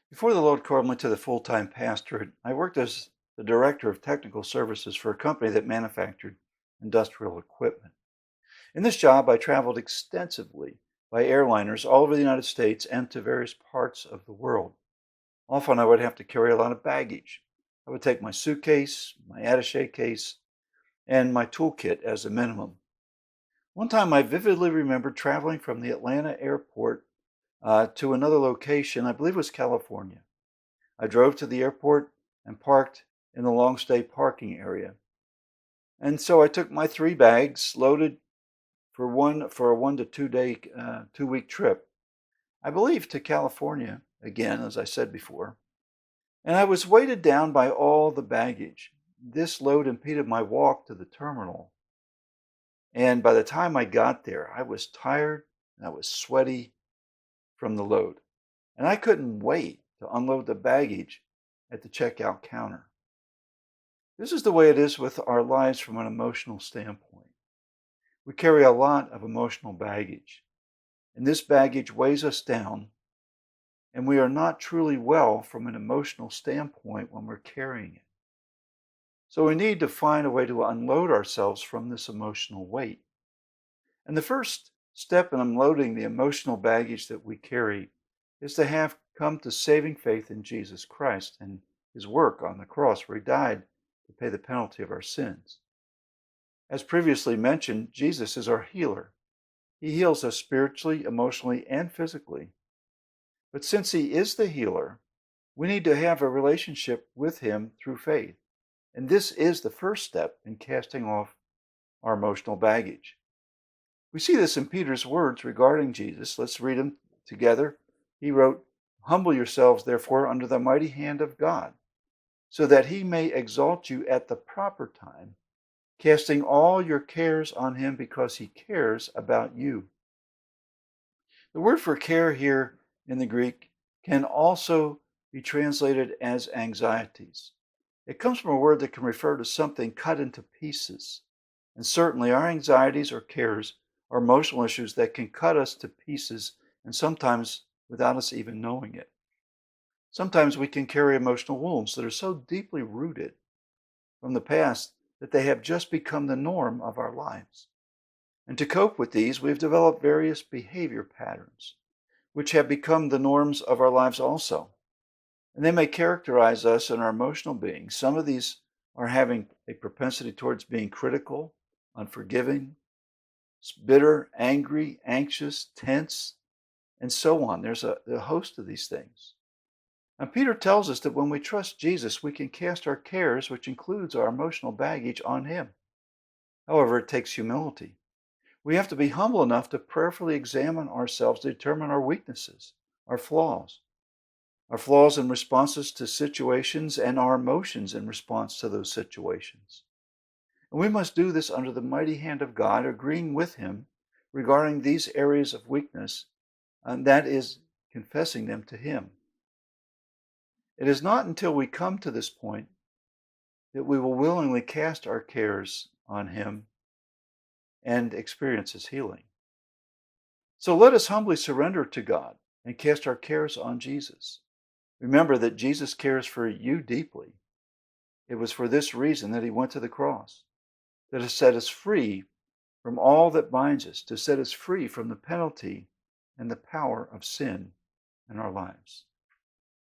Before the Lord called me to the full-time pastorate, I worked as the director of technical services for a company that manufactured industrial equipment. In this job, I traveled extensively by airliners all over the United States and to various parts of the world. Often I would have to carry a lot of baggage. I would take my suitcase, my attaché case, and my toolkit as a minimum. One time I vividly remember traveling from the Atlanta airport to another location, I believe it was California. I drove to the airport and parked in the long stay parking area. And so I took my 3 bags loaded for a 1 to 2 day 2 week trip. I believe to California again, as I said before. And I was weighted down by all the baggage. This load impeded my walk to the terminal. And by the time I got there, I was tired and I was sweaty from the load. And I couldn't wait to unload the baggage at the checkout counter. This is the way it is with our lives from an emotional standpoint. We carry a lot of emotional baggage, and this baggage weighs us down, and we are not truly well from an emotional standpoint when we're carrying it. So we need to find a way to unload ourselves from this emotional weight. And the first step in unloading the emotional baggage that we carry is to have come to saving faith in Jesus Christ and his work on the cross where he died to pay the penalty of our sins. As previously mentioned, Jesus is our healer. He heals us spiritually, emotionally, and physically. But since he is the healer, we need to have a relationship with him through faith. And this is the first step in casting off our emotional baggage. We see this in Peter's words regarding Jesus. Let's read them together. He wrote, "Humble yourselves, therefore, under the mighty hand of God, so that he may exalt you at the proper time, casting all your cares on him because he cares about you." The word for care here in the Greek can also be translated as anxieties. It comes from a word that can refer to something cut into pieces. And certainly our anxieties or cares are emotional issues that can cut us to pieces and sometimes without us even knowing it. Sometimes we can carry emotional wounds that are so deeply rooted from the past that they have just become the norm of our lives. And to cope with these, we've developed various behavior patterns, which have become the norms of our lives also. And they may characterize us in our emotional being. Some of these are having a propensity towards being critical, unforgiving, bitter, angry, anxious, tense, and so on. There's a host of these things. And Peter tells us that when we trust Jesus, we can cast our cares, which includes our emotional baggage, on him. However, it takes humility. We have to be humble enough to prayerfully examine ourselves to determine our weaknesses, our flaws in responses to situations, and our emotions in response to those situations. And we must do this under the mighty hand of God, agreeing with him regarding these areas of weakness, and that is confessing them to him. It is not until we come to this point that we will willingly cast our cares on him and experience his healing. So let us humbly surrender to God and cast our cares on Jesus. Remember that Jesus cares for you deeply. It was for this reason that he went to the cross, to set us free from all that binds us, to set us free from the penalty and the power of sin in our lives.